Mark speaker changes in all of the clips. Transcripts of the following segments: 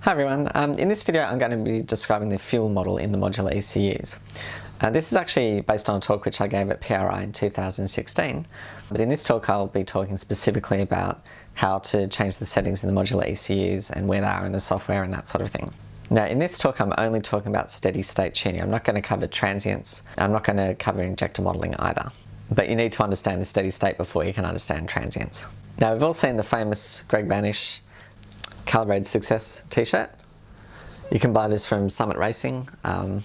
Speaker 1: Hi everyone, in this video I'm going to be describing the fuel model in the modular ECUs. This is actually based on a talk which I gave at PRI in 2016, but in this talk I'll be talking specifically about how to change the settings in the modular ECUs and where they are in the software and that sort of thing. Now in this talk I'm only talking about steady state tuning. I'm not going to cover transients, I'm not going to cover injector modelling either. But you need to understand the steady state before you can understand transients. Now we've all seen the famous Greg Banish Calibrated Success t-shirt. You can buy this from Summit Racing. I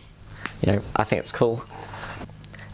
Speaker 1: think it's cool.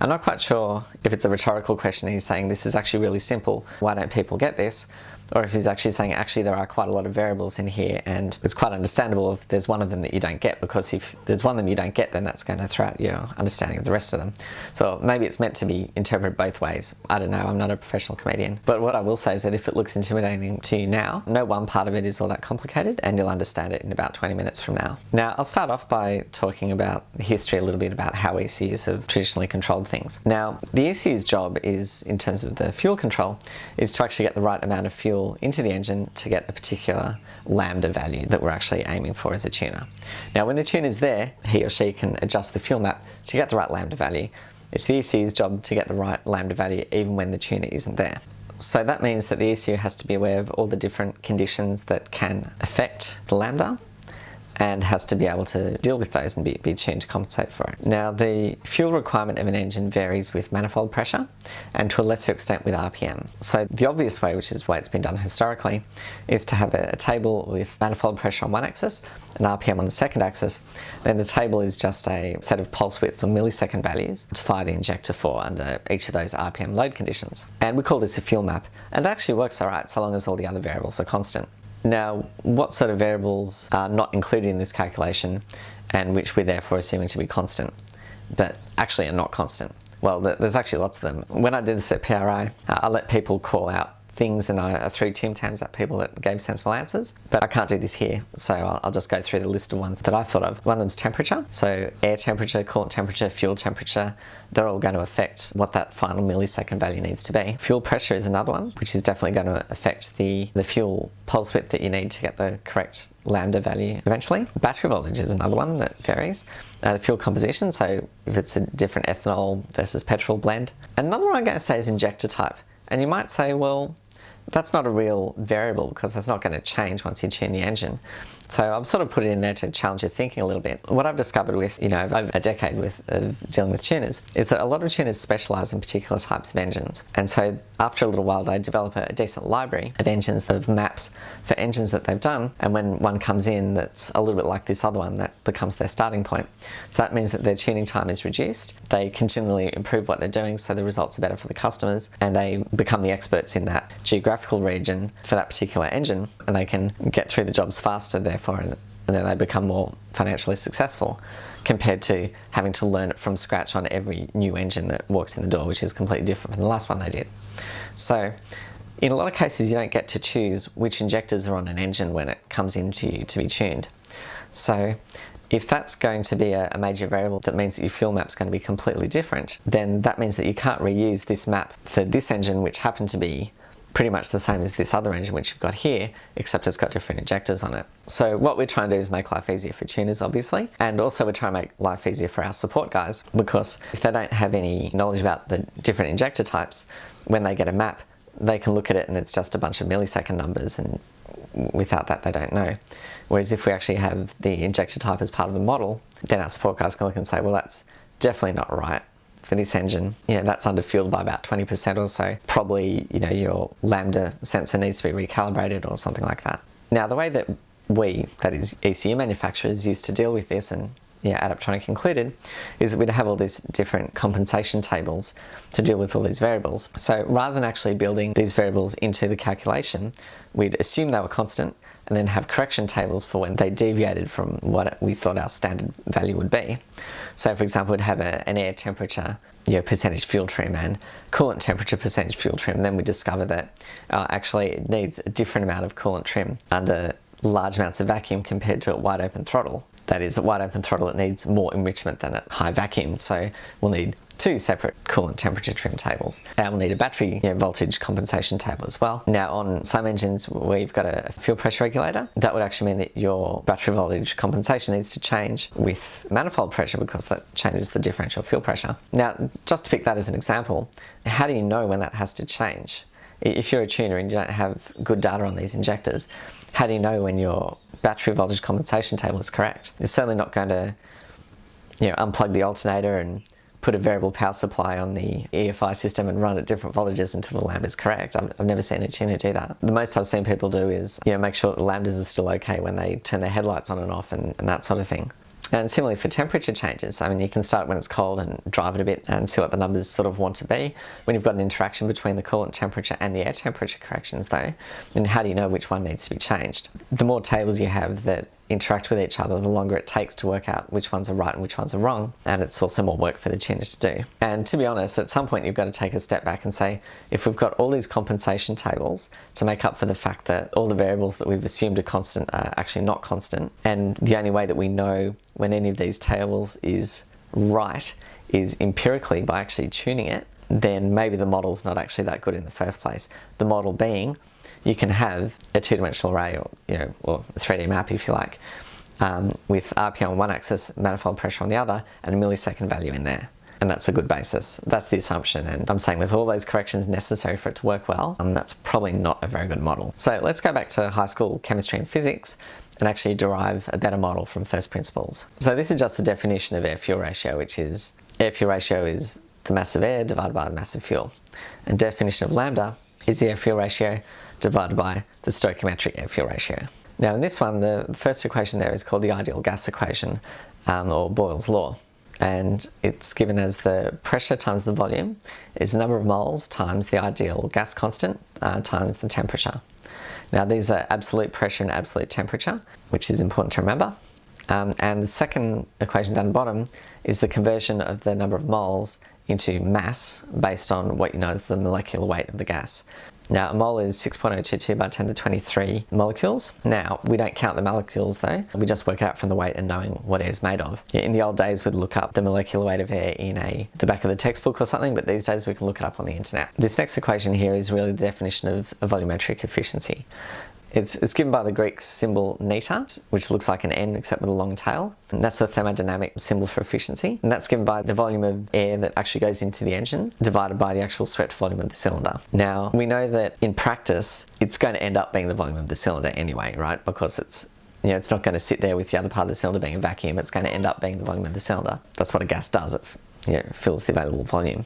Speaker 1: I'm not quite sure if it's a rhetorical question. He's saying this is actually really simple, why don't people get this? Or if he's actually saying actually there are quite a lot of variables in here and it's quite understandable if there's one of them that you don't get, because if there's one of them you don't get, then that's going to throw out your understanding of the rest of them. So maybe it's meant to be interpreted both ways. I don't know, I'm not a professional comedian. But what I will say is that if it looks intimidating to you now, no one part of it is all that complicated and you'll understand it in about 20 minutes from now. Now I'll start off by talking about history a little bit about how ECUs have traditionally controlled things. Now the ECU's job is, in terms of the fuel control, is to actually get the right amount of fuel into the engine to get a particular lambda value that we're actually aiming for as a tuner. Now when the tuner's there, he or she can adjust the fuel map to get the right lambda value. It's the ECU's job to get the right lambda value even when the tuner isn't there. So that means that the ECU has to be aware of all the different conditions that can affect the lambda and has to be able to deal with those and be tuned to compensate for it. Now the fuel requirement of an engine varies with manifold pressure and to a lesser extent with RPM. So the obvious way, which is the way it's been done historically, is to have a table with manifold pressure on one axis and RPM on the second axis. Then the table is just a set of pulse widths or millisecond values to fire the injector for under each of those RPM load conditions. And we call this a fuel map, and it actually works alright so long as all the other variables are constant. Now, what sort of variables are not included in this calculation and which we're therefore assuming to be constant, but actually are not constant? Well, there's actually lots of them. When I did this at PRI, I let people call out things and I threw Tim Tams at people that gave sensible answers, but I can't do this here, so I'll just go through the list of ones that I thought of. One of them's temperature, so air temperature, coolant temperature, fuel temperature, they're all going to affect what that final millisecond value needs to be. Fuel pressure is another one, which is definitely going to affect the fuel pulse width that you need to get the correct lambda value eventually. Battery voltage is another one that varies. The fuel composition, so if it's a different ethanol versus petrol blend. Another one I'm going to say is injector type, and you might say, well, that's not a real variable because that's not going to change once you tune the engine. So I've sort of put it in there to challenge your thinking a little bit. What I've discovered with, over a decade of dealing with tuners is that a lot of tuners specialise in particular types of engines. And so after a little while they develop a decent library of engines, of maps for engines that they've done, and when one comes in that's a little bit like this other one, that becomes their starting point. So that means that their tuning time is reduced, they continually improve what they're doing so the results are better for the customers, and they become the experts in that geographical region for that particular engine, and they can get through the jobs faster therefore, and then they become more financially successful compared to having to learn it from scratch on every new engine that walks in the door, which is completely different from the last one they did. So in a lot of cases you don't get to choose which injectors are on an engine when it comes into you to be tuned. So if that's going to be a major variable that means that your fuel map's going to be completely different, then that means that you can't reuse this map for this engine, which happened to be pretty much the same as this other engine which you've got here, except it's got different injectors on it. So what we're trying to do is make life easier for tuners, obviously, and also we're trying to make life easier for our support guys, because if they don't have any knowledge about the different injector types, when they get a map, they can look at it and it's just a bunch of millisecond numbers, and without that they don't know. Whereas if we actually have the injector type as part of the model, then our support guys can look and say, well, that's definitely not right. For this engine, that's underfueled by about 20% or so. Probably, your lambda sensor needs to be recalibrated or something like that. Now, the way that we, that is ECU manufacturers, used to deal with this, and Adaptronic included, is that we'd have all these different compensation tables to deal with all these variables. So rather than actually building these variables into the calculation, we'd assume they were constant and then have correction tables for when they deviated from what we thought our standard value would be. So for example, we'd have an air temperature percentage fuel trim and coolant temperature percentage fuel trim, and then we discover that actually it needs a different amount of coolant trim under large amounts of vacuum compared to a wide open throttle. That is, at wide open throttle it needs more enrichment than at high vacuum, so we'll need two separate coolant temperature trim tables. And we'll need a battery voltage compensation table as well. Now on some engines where you've got a fuel pressure regulator, that would actually mean that your battery voltage compensation needs to change with manifold pressure because that changes the differential fuel pressure. Now, just to pick that as an example, how do you know when that has to change? If you're a tuner and you don't have good data on these injectors, how do you know when your battery voltage compensation table is correct? You're certainly not going to unplug the alternator and put a variable power supply on the EFI system and run at different voltages until the lambda is correct. I've never seen a tuner do that. The most I've seen people do is make sure that the lambdas are still okay when they turn their headlights on and off and that sort of thing. And similarly for temperature changes, I mean, you can start when it's cold and drive it a bit and see what the numbers sort of want to be. When you've got an interaction between the coolant temperature and the air temperature corrections though, then how do you know which one needs to be changed? The more tables you have that interact with each other, the longer it takes to work out which ones are right and which ones are wrong, and it's also more work for the tuner to do. And to be honest, at some point you've got to take a step back and say, if we've got all these compensation tables to make up for the fact that all the variables that we've assumed are constant are actually not constant, and the only way that we know when any of these tables is right is empirically by actually tuning it, then maybe the model's not actually that good in the first place. The model being, you can have a two-dimensional array or a 3D map if you like, with RPM on one axis, manifold pressure on the other, and a millisecond value in there. And that's a good basis. That's the assumption. And I'm saying with all those corrections necessary for it to work well, that's probably not a very good model. So let's go back to high school chemistry and physics and actually derive a better model from first principles. So this is just the definition of air-fuel ratio, which is air-fuel ratio is the mass of air divided by the mass of fuel. And definition of lambda is the air-fuel ratio divided by the stoichiometric air-fuel ratio. Now in this one, the first equation there is called the ideal gas equation, or Boyle's law. And it's given as the pressure times the volume is the number of moles times the ideal gas constant times the temperature. Now these are absolute pressure and absolute temperature, which is important to remember. And the second equation down the bottom is the conversion of the number of moles into mass based on what you know is the molecular weight of the gas. Now a mole is 6.022 by 10 to the 23 molecules. Now we don't count the molecules though, we just work out from the weight and knowing what air is made of. In the old days we'd look up the molecular weight of air in the back of the textbook or something, but these days we can look it up on the internet. This next equation here is really the definition of a volumetric efficiency. It's given by the Greek symbol neta, which looks like an N except with a long tail. And that's the thermodynamic symbol for efficiency. And that's given by the volume of air that actually goes into the engine divided by the actual swept volume of the cylinder. Now, we know that in practice, it's going to end up being the volume of the cylinder anyway, right? Because it's not going to sit there with the other part of the cylinder being a vacuum. It's going to end up being the volume of the cylinder. That's what a gas does. It fills the available volume.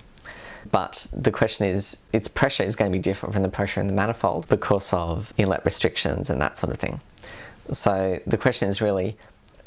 Speaker 1: But the question is, its pressure is going to be different from the pressure in the manifold because of inlet restrictions and that sort of thing. So the question is really,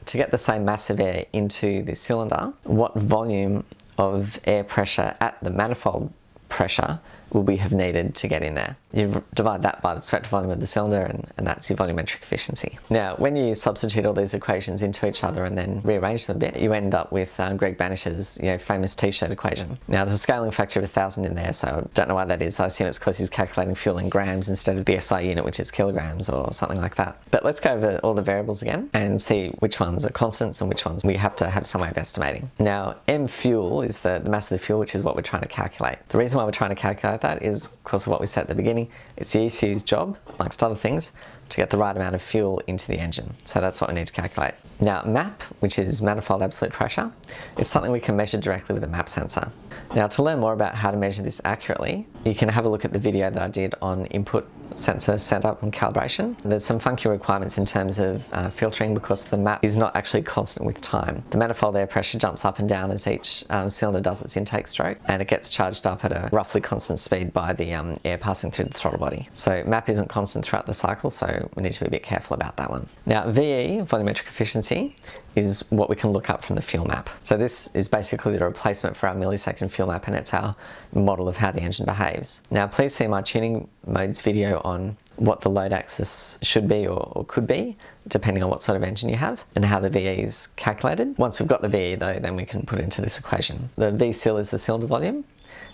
Speaker 1: to get the same mass of air into the cylinder, what volume of air pressure at the manifold pressure will we have needed to get in there? You divide that by the swept volume of the cylinder and that's your volumetric efficiency. Now, when you substitute all these equations into each other and then rearrange them a bit, you end up with Greg Banish's famous t-shirt equation. Now, there's a scaling factor of 1,000 in there, so I don't know why that is. I assume it's because he's calculating fuel in grams instead of the SI unit, which is kilograms or something like that. But let's go over all the variables again and see which ones are constants and which ones we have to have some way of estimating. Now, M fuel is the mass of the fuel, which is what we're trying to calculate. The reason why we're trying to calculate that is because of what we said at the beginning. It's the ECU's job, amongst other things, to get the right amount of fuel into the engine. So that's what we need to calculate. Now MAP, which is manifold absolute pressure, it's something we can measure directly with a MAP sensor. Now to learn more about how to measure this accurately, you can have a look at the video that I did on input sensor setup and calibration. There's some funky requirements in terms of filtering because the MAP is not actually constant with time. The manifold air pressure jumps up and down as each cylinder does its intake stroke, and it gets charged up at a roughly constant speed by the air passing through the throttle body. So MAP isn't constant throughout the cycle, so we need to be a bit careful about that one. Now VE, volumetric efficiency, is what we can look up from the fuel map. So this is basically the replacement for our millisecond fuel map, and it's our model of how the engine behaves. Now please see my tuning modes video on what the load axis should be or could be, depending on what sort of engine you have, and how the VE is calculated. Once we've got the VE though, then we can put it into this equation. The VCIL is the cylinder volume,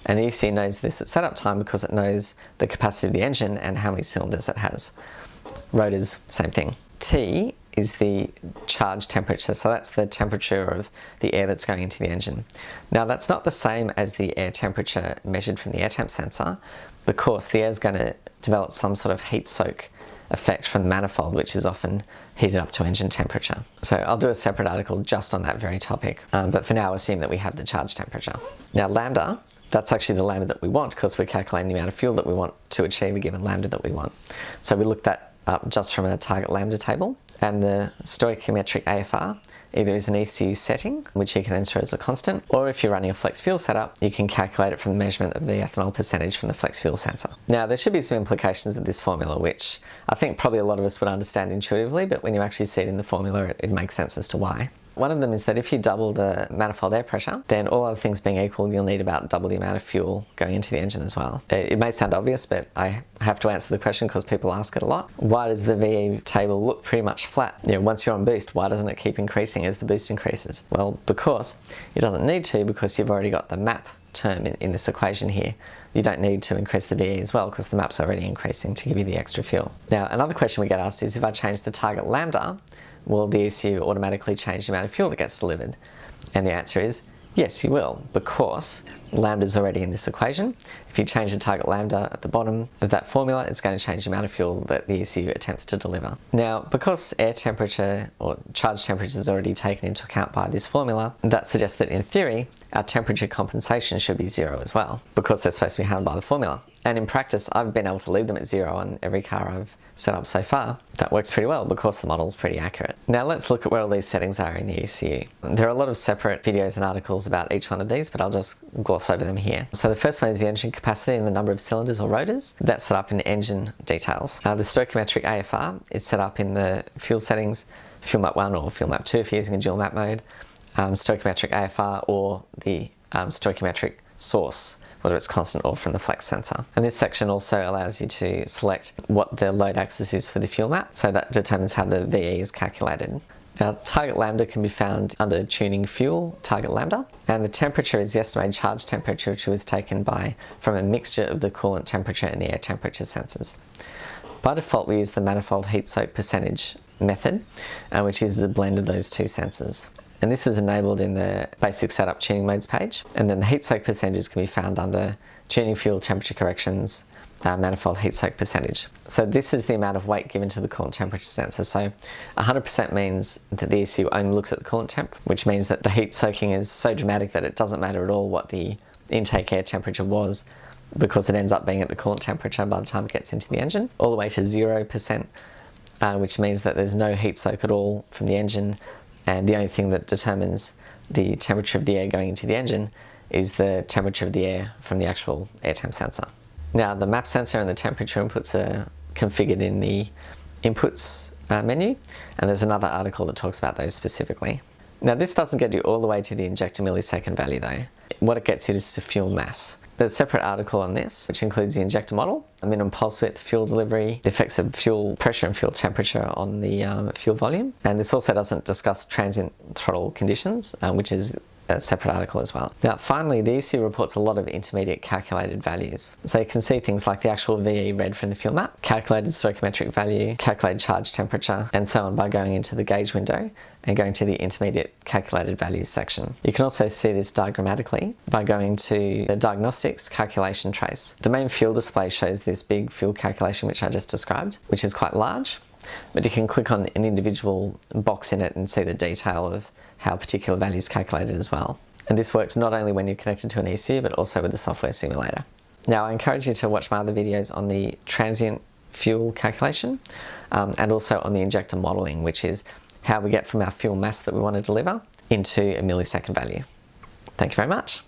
Speaker 1: and the ECU knows this at setup time because it knows the capacity of the engine and how many cylinders it has. Rotors, same thing. T is the charge temperature. So that's the temperature of the air that's going into the engine. Now that's not the same as the air temperature measured from the air temp sensor, because the air is going to develop some sort of heat soak effect from the manifold, which is often heated up to engine temperature. So I'll do a separate article just on that very topic, but for now assume that we have the charge temperature. Now lambda, that's actually the lambda that we want, because we're calculating the amount of fuel that we want to achieve a given lambda that we want. So we looked that up just from a target lambda table, and the stoichiometric AFR either is an ECU setting, which you can enter as a constant, or if you're running a flex fuel setup, you can calculate it from the measurement of the ethanol percentage from the flex fuel sensor. Now there should be some implications of this formula, which I think probably a lot of us would understand intuitively, but when you actually see it in the formula, it makes sense as to why. One of them is that if you double the manifold air pressure, then all other things being equal, you'll need about double the amount of fuel going into the engine as well. It may sound obvious, but I have to answer the question because people ask it a lot. Why does the VE table look pretty much flat? You know, once you're on boost, why doesn't it keep increasing as the boost increases? Well, because it doesn't need to, because you've already got the map term in this equation here. You don't need to increase the VE as well, because the map's already increasing to give you the extra fuel. Now, another question we get asked is, if I change the target lambda, will the ECU automatically change the amount of fuel that gets delivered? And the answer is yes, you will, because lambda is already in this equation. If you change the target lambda at the bottom of that formula, it's going to change the amount of fuel that the ECU attempts to deliver. Now, because air temperature or charge temperature is already taken into account by this formula, that suggests that in theory, our temperature compensation should be 0 as well, because they're supposed to be handled by the formula. And in practice, I've been able to leave them at 0 on every car I've set up so far. That works pretty well because the model's pretty accurate. Now let's look at where all these settings are in the ECU. There are a lot of separate videos and articles about each one of these, but I'll just gloss over them here. So the first one is the engine capacity and the number of cylinders or rotors. That's set up in engine details. The stoichiometric AFR is set up in the fuel settings, fuel map 1 or fuel map 2 if you're using a dual map mode, stoichiometric AFR, or the stoichiometric source, whether it's constant or from the flex sensor. And this section also allows you to select what the load axis is for the fuel map, so that determines how the VE is calculated. Now, target lambda can be found under tuning fuel, target lambda, and the temperature is the estimated charge temperature, which was taken from a mixture of the coolant temperature and the air temperature sensors. By default, we use the manifold heat soak percentage method, which uses a blend of those two sensors. And this is enabled in the basic setup tuning modes page. And then the heat soak percentages can be found under tuning fuel temperature corrections, manifold heat soak percentage. So this is the amount of weight given to the coolant temperature sensor. So 100% means that the ECU only looks at the coolant temp, which means that the heat soaking is so dramatic that it doesn't matter at all what the intake air temperature was, because it ends up being at the coolant temperature by the time it gets into the engine, all the way to 0%, which means that there's no heat soak at all from the engine, and the only thing that determines the temperature of the air going into the engine is the temperature of the air from the actual air temp sensor. Now, the map sensor and the temperature inputs are configured in the inputs menu, and there's another article that talks about those specifically. Now, this doesn't get you all the way to the injector millisecond value though. What it gets you is to fuel mass. There's a separate article on this, which includes the injector model, the minimum pulse width, fuel delivery, the effects of fuel pressure and fuel temperature on the fuel volume. And this also doesn't discuss transient throttle conditions, which is a separate article as well. Now finally, the ECU reports a lot of intermediate calculated values. So you can see things like the actual VE read from the fuel map, calculated stoichiometric value, calculated charge temperature, and so on by going into the gauge window and going to the intermediate calculated values section. You can also see this diagrammatically by going to the diagnostics calculation trace. The main fuel display shows this big fuel calculation which I just described, which is quite large, but you can click on an individual box in it and see the detail of how particular value is calculated as well. And this works not only when you're connected to an ECU, but also with the software simulator. Now, I encourage you to watch my other videos on the transient fuel calculation and also on the injector modeling, which is how we get from our fuel mass that we want to deliver into a millisecond value. Thank you very much.